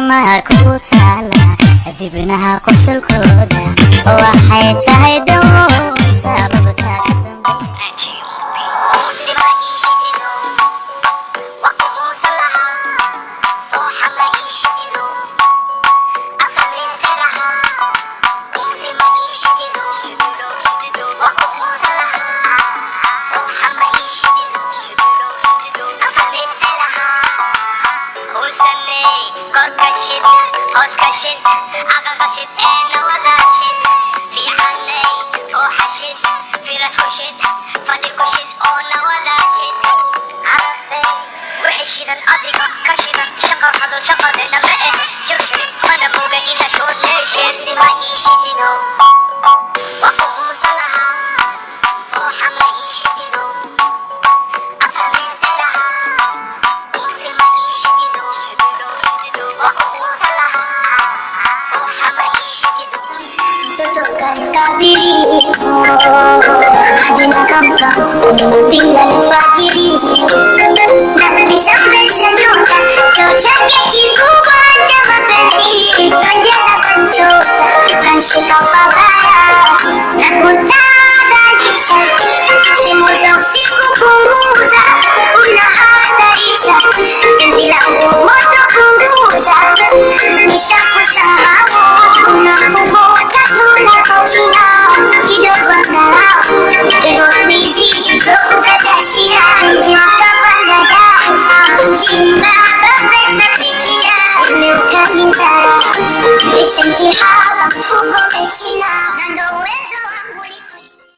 qiimaha ku taala dibnaha qosolkooda waxay tahay dawo sababta ka Korkashid, hoskashid, agagashid, nawadashid. Fi عناي وحشد فراش وشد فاضي كشد nawadashid. عرفي وحشد الأضيق كشد شقر حضر شقر لما شوشري وانا فوق إذا شوت نشد سما يشدينو وقوم صلاها وحما يشدينو أفهم سلاها وسما يشدينو Kabiri, hajina kamka, bila nifajiri. Nabadilisha maisha nyota, chocha kikubwa cha mapenzi. Kanjaza kanchota, kanshika pabaya, na kutadalisha. Simu za usiku punguza, unahatarisha. Penzi langu moto punguza, nishakusahau, unakumbuka tunakochina kidogo angalau. Leo mizizi sokukata shina, penzi wakapanda damu. Chimba pesa fitina, leo kanindara, visenti haba mfuko